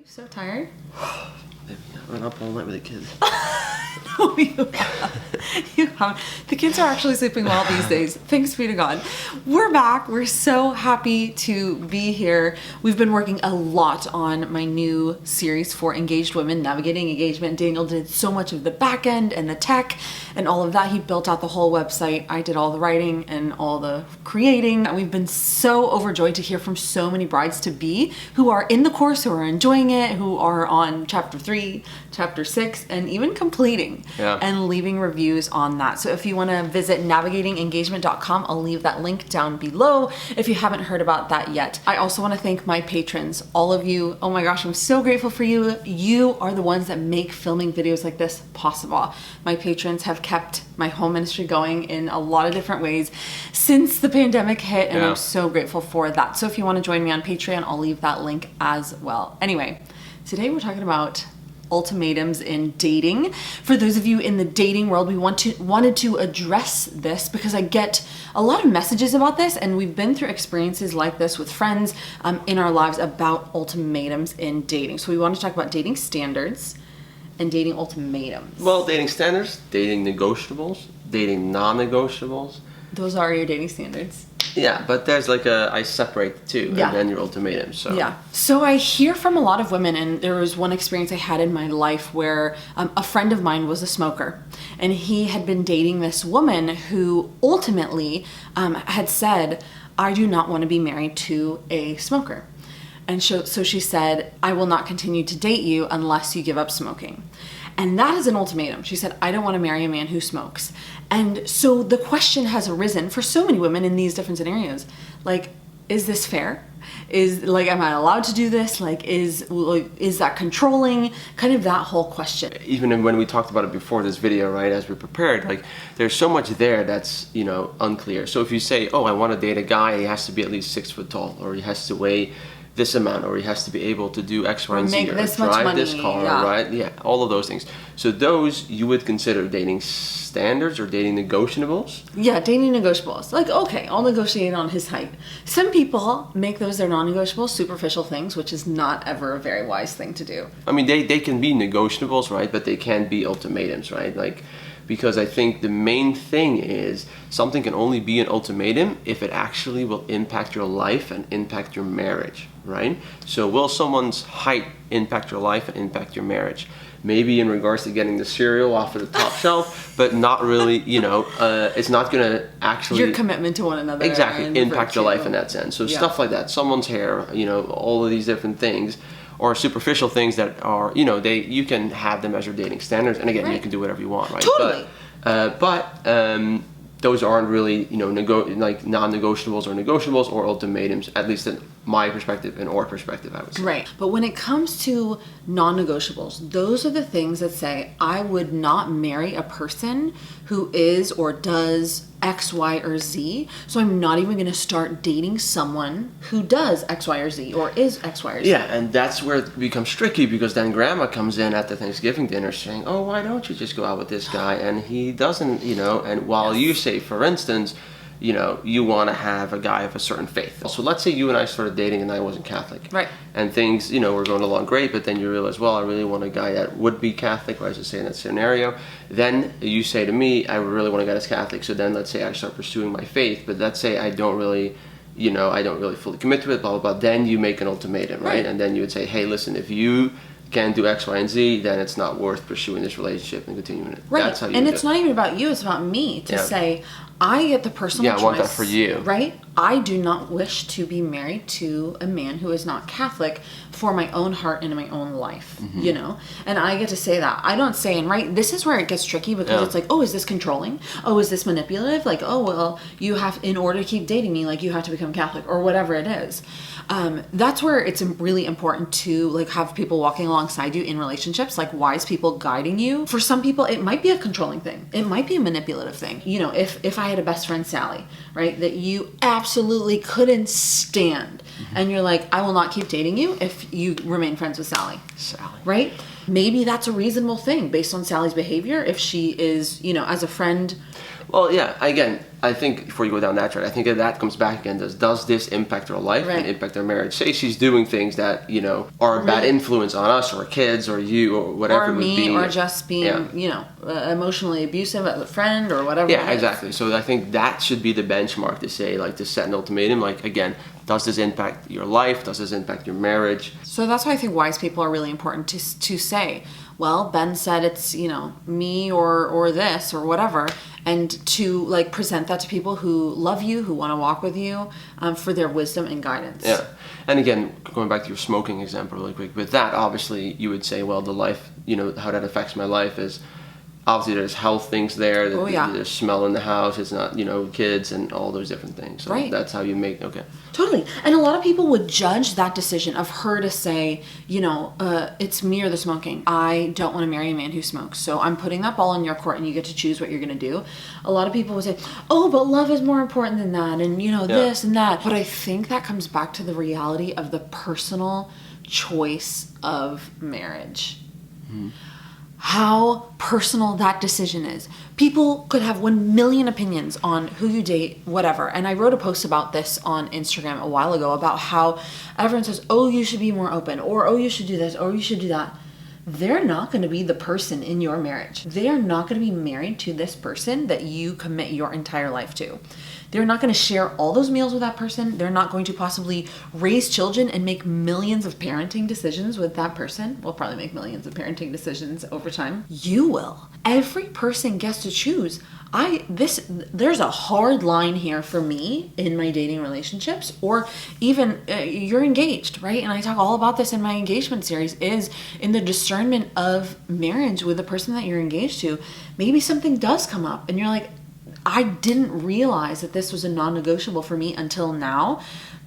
you so tired? I've been up all night with the kids. No, you haven't. The kids are actually sleeping well these days. Thanks be to God. We're back. We're so happy to be here. We've been working a lot on my new series for engaged women, navigating engagement. Daniel did so much of the back end and the tech and all of that. He built out the whole website. I did all the writing and all the creating. We've been so overjoyed to hear from so many brides-to-be who are in the course, who are enjoying it, who are on chapter 3, chapter 6, and even completing and leaving reviews on that. So if you want to visit navigatingengagement.com, I'll leave that link down below if you haven't heard about that yet. I also want to thank my patrons, all of you. Oh my gosh, I'm so grateful for you. You are the ones that make filming videos like this possible. My patrons have kept my home ministry going in a lot of different ways since the pandemic hit, and I'm so grateful for that. So if you want to join me on Patreon, I'll leave that link as well. Anyway, today we're talking about ultimatums in dating. For those of you in the dating world, we wanted to address this because I get a lot of messages about this, and we've been through experiences like this with friends in our lives about ultimatums in dating. So we want to talk about dating standards and dating ultimatums. Well, dating standards, dating negotiables, dating non-negotiables. Those are your dating standards. Yeah, but there's like I separate the two, and then your ultimatums. So. Yeah. So I hear from a lot of women, and there was one experience I had in my life where a friend of mine was a smoker, and he had been dating this woman who ultimately had said, I do not want to be married to a smoker. And so she said, I will not continue to date you unless you give up smoking. And that is an ultimatum. She said, I don't want to marry a man who smokes. And so the question has arisen for so many women in these different scenarios. Like, is this fair? Am I allowed to do this? Is that controlling? Kind of that whole question. Even when we talked about it before this video, right, as we prepared, there's so much there that's, unclear. So if you say, oh, I want to date a guy, he has to be at least 6 foot tall, or he has to weigh this amount, or he has to be able to do X, Y, and Z, or drive this car, right? Yeah, all of those things. So those you would consider dating standards or dating negotiables? Yeah, dating negotiables. Okay, I'll negotiate on his height. Some people make those their non-negotiable, superficial things, which is not ever a very wise thing to do. I mean, they can be negotiables, right? But they can be ultimatums, right? Because I think the main thing is something can only be an ultimatum if it actually will impact your life and impact your marriage, right? So will someone's height impact your life and impact your marriage? Maybe in regards to getting the cereal off of the top shelf, but not really, it's not going to actually... Your commitment to one another. Exactly, impact your life in that sense. So stuff like that, someone's hair, all of these different things, or superficial things that are, you can have them as your dating standards. And again, you can do whatever you want, right? Totally. But those aren't really, non-negotiables or negotiables or ultimatums, at least in my perspective and our perspective, I would say. Right. But when it comes to non-negotiables, those are the things that say, I would not marry a person who is or does X, Y, or Z. So I'm not even going to start dating someone who does X, Y, or Z or is X, Y, or Z. Yeah, and that's where it becomes tricky, because then grandma comes in at the Thanksgiving dinner saying, oh, why don't you just go out with this guy? And he doesn't, and while you say, for instance, you want to have a guy of a certain faith. So let's say you and I started dating and I wasn't Catholic. Right. And things, were going along great, but then you realize, well, I really want a guy that would be Catholic, or I should say in that scenario. Then you say to me, I really want a guy that's Catholic. So then let's say I start pursuing my faith, but let's say I don't really, I don't really fully commit to it, blah, blah, blah. Then you make an ultimatum, right? And then you would say, hey, listen, if you can't do X, Y, and Z, then it's not worth pursuing this relationship and continuing it. Right. That's how you and do it's it. Not even about you, it's about me to say, I get the personal choice. I want that for you. Right? I do not wish to be married to a man who is not Catholic for my own heart and in my own life, And I get to say that. I don't say, and right, this is where it gets tricky, because it's like, oh, is this controlling? Oh, is this manipulative? Like, oh, well, you have, in order to keep dating me, you have to become Catholic, or whatever it is. That's where it's really important to have people walking alongside you in relationships, wise people guiding you. For some people, it might be a controlling thing. It might be a manipulative thing. If I had a best friend, Sally, right, that you absolutely couldn't stand, and you're like, I will not keep dating you if you remain friends with Sally. Right? Maybe that's a reasonable thing based on Sally's behavior if she is, as a friend. Well, yeah, again, I think before you go down that track, I think that comes back again. Does this impact our life and impact our marriage? Say she's doing things that, you know, are a bad influence on us or kids or you or whatever it would be. Or just being, you know, emotionally abusive as a friend or whatever. Yeah, exactly. So I think that should be the benchmark to say, like, to set an ultimatum. Like, again, does this impact your life? Does this impact your marriage? So that's why I think wise people are really important to say, well, Ben said it's, you know, me or this or whatever, and to like present that to people who love you, who want to walk with you, for their wisdom and guidance. Yeah. And again, going back to your smoking example really quick, with that, obviously you would say, well, the life, you know, how that affects my life is, obviously there's health things there, there's smell in the house, it's not, you know, kids and all those different things. So that's how you make, Totally. And a lot of people would judge that decision of her to say, you know, it's me or the smoking. I don't want to marry a man who smokes. So I'm putting that ball in your court and you get to choose what you're going to do. A lot of people would say, oh, but love is more important than that. And, you know, this and that. But I think that comes back to the reality of the personal choice of marriage. Mm-hmm. How personal that decision is. People could have 1 million opinions on who you date, whatever. And I wrote a post about this on Instagram a while ago about how everyone says, oh, you should be more open, or oh, you should do this, or you should do that. They're not going to be the person in your marriage. They are not going to be married to this person that you commit your entire life to. They're not going to share all those meals with that person. They're not going to possibly raise children and make millions of parenting decisions with that person. We'll probably make millions of parenting decisions over time. You will. Every person gets to choose. There's a hard line here for me in my dating relationships, or even you're engaged, right? And I talk all about this in my engagement series, is in the discernment of marriage with the person that you're engaged to. Maybe something does come up and you're like, I didn't realize that this was a non-negotiable for me until now.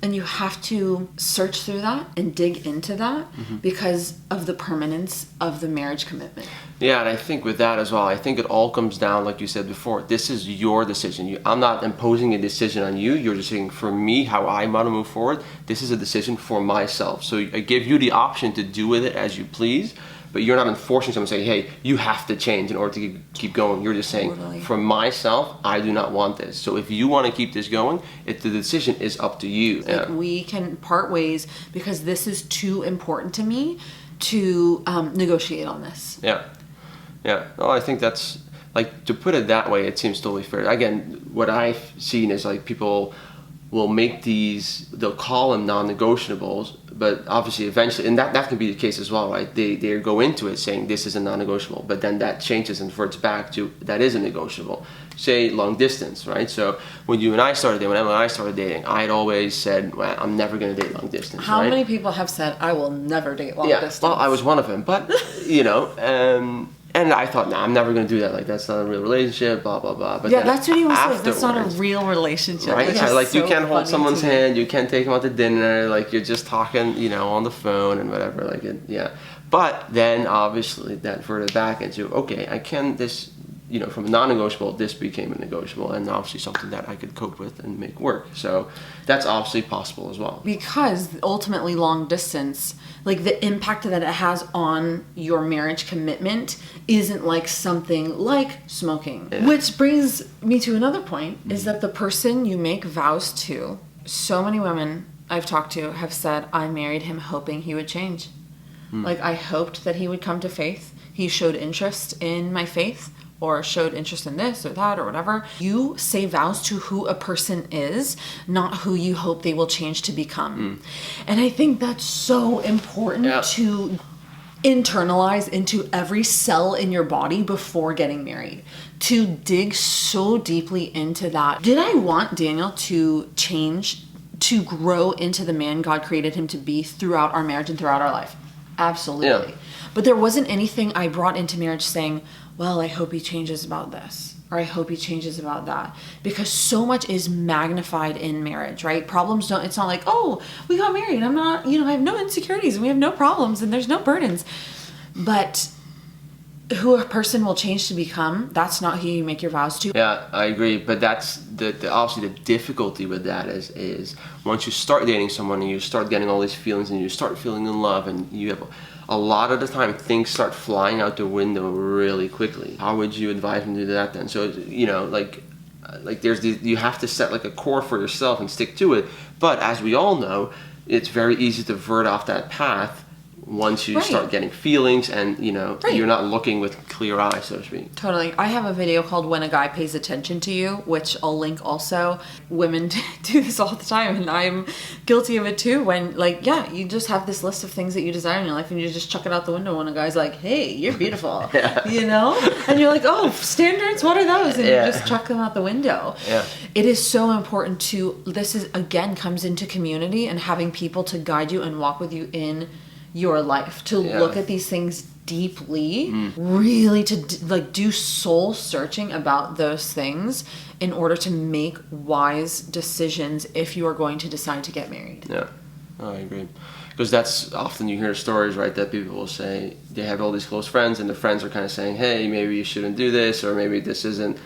And you have to search through that and dig into that because of the permanence of the marriage commitment. Yeah, and I think with that as well, I think it all comes down, like you said before, this is your decision. I'm not imposing a decision on you. You're just saying, for me, how I want to move forward, this is a decision for myself. So I give you the option to do with it as you please. But you're not enforcing someone saying, hey, you have to change in order to keep going. You're just saying, for myself, I do not want this. So if you want to keep this going, the decision is up to you. Like we can part ways because this is too important to me to negotiate on this. Yeah. Well, I think that's, like, to put it that way, it seems totally fair. Again, what I've seen is, like, people will make they'll call them non-negotiables, but obviously eventually, and that can be the case as well, right? They go into it saying this is a non-negotiable, but then that changes and reverts back to that is a negotiable. Say long distance, right? So when you and I started dating, when I started dating, I had always said, well, I'm never going to date long distance. How many people have said, I will never date long distance? Well, I was one of them, but, you know, and I thought, I'm never going to do that. Like, that's not a real relationship, blah, blah, blah. But that's what he was saying. That's not a real relationship. Right? Like, you can't hold someone's hand. You can't take them out to dinner. Like, you're just talking, you know, on the phone and whatever. Like, But then, obviously, that reverted back into, okay, you know, from a non-negotiable, this became a negotiable, and obviously something that I could cope with and make work. So that's obviously possible as well. Because ultimately long distance, like the impact that it has on your marriage commitment isn't like something like smoking. Yeah. Which brings me to another point, is that the person you make vows to, so many women I've talked to have said, I married him hoping he would change. Like, I hoped that he would come to faith. He showed interest in my faith, or showed interest in this or that or whatever. You say vows to who a person is, not who you hope they will change to become. And I think that's so important to internalize into every cell in your body before getting married. To dig so deeply into that. Did I want Daniel to change, to grow into the man God created him to be throughout our marriage and throughout our life? Absolutely. Yeah. But there wasn't anything I brought into marriage saying, well, I hope he changes about this, or I hope he changes about that. Because so much is magnified in marriage, right? Problems it's not like, oh, we got married. I'm not, I have no insecurities and we have no problems and there's no burdens. But who a person will change to become, that's not who you make your vows to. Yeah, I agree. But that's obviously the difficulty with that is once you start dating someone and you start getting all these feelings and you start feeling in love and you have a lot of the time things start flying out the window really quickly. How would you advise them to do that then? So, like, like you have to set like a core for yourself and stick to it. But as we all know, it's very easy to vert off that path once you start getting feelings and, you're not looking with clear eyes, so to speak. Totally. I have a video called When a Guy Pays Attention to You, which I'll link also. Women do this all the time, and I'm guilty of it too. When, you just have this list of things that you desire in your life, and you just chuck it out the window when a guy's like, hey, you're beautiful, And you're like, oh, standards, what are those? And you just chuck them out the window. Yeah. It is so important comes into community and having people to guide you and walk with you in your life, to look at these things deeply, really to do soul searching about those things in order to make wise decisions if you are going to decide to get married. Yeah, I agree. Because that's often you hear stories, right, that people will say they have all these close friends and the friends are kind of saying, hey, maybe you shouldn't do this, or maybe this isn't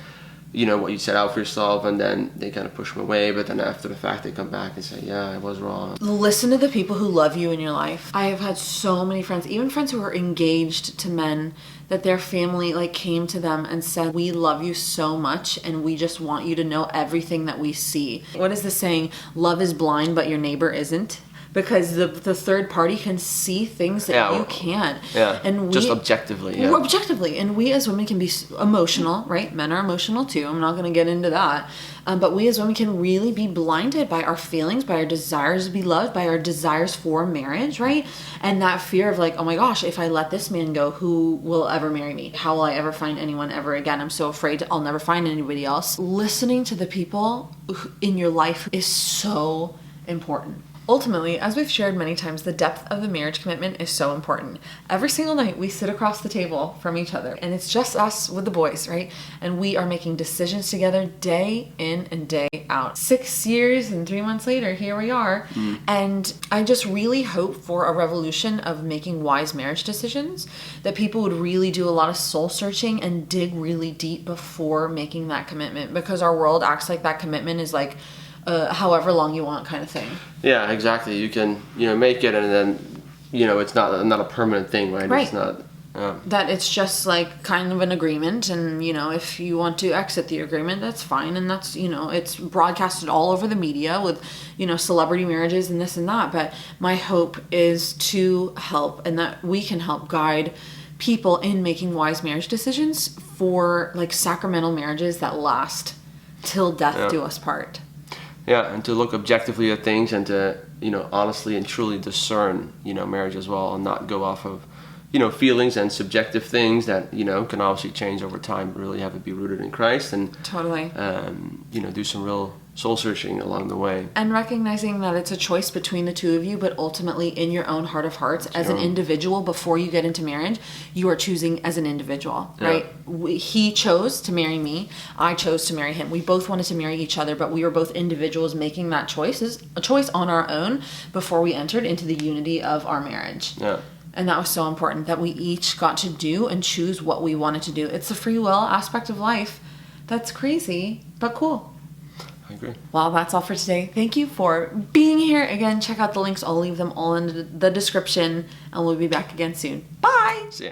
what you set out for yourself, and then they kind of push them away, but then after the fact they come back and say, yeah, I was wrong. Listen to the people who love you in your life. I have had so many friends, even friends who are engaged to men, that their family came to them and said, we love you so much and we just want you to know everything that we see. What is the saying? Love is blind, but your neighbor isn't. Because the third party can see things that you can't. Yeah, and just objectively. Yeah. Objectively. And we as women can be emotional, right? Men are emotional too. I'm not going to get into that. But we as women can really be blinded by our feelings, by our desires to be loved, by our desires for marriage, right? And that fear of oh my gosh, if I let this man go, who will ever marry me? How will I ever find anyone ever again? I'm so afraid I'll never find anybody else. Listening to the people in your life is so important. Ultimately, as we've shared many times, the depth of the marriage commitment is so important. Every single night we sit across the table from each other, and it's just us with the boys, right? And we are making decisions together day in and day out. 6 years and 3 months later, here we are. And I just really hope for a revolution of making wise marriage decisions, that people would really do a lot of soul searching and dig really deep before making that commitment, because our world acts like that commitment is however long you want kind of thing. Yeah, exactly. You can, make it, and then, it's not a permanent thing, right? Right. It's not. That it's just kind of an agreement, and if you want to exit the agreement, that's fine, and that's it's broadcasted all over the media with celebrity marriages and this and that. But my hope is to help, and that we can help guide people in making wise marriage decisions for sacramental marriages that last till death do us part. Yeah, and to look objectively at things and to, honestly and truly discern, marriage as well, and not go off of, feelings and subjective things that, can obviously change over time, but really have it be rooted in Christ and totally, do some real soul searching along the way. And recognizing that it's a choice between the two of you, but ultimately in your own heart of hearts, as an individual, before you get into marriage, you are choosing as an individual, right? He chose to marry me. I chose to marry him. We both wanted to marry each other, but we were both individuals making that a choice on our own before we entered into the unity of our marriage. Yeah. And that was so important, that we each got to do and choose what we wanted to do. It's the free will aspect of life. That's crazy, but cool. I agree. Well, that's all for today. Thank you for being here. Again, check out the links. I'll leave them all in the description, and we'll be back again soon. Bye! See ya.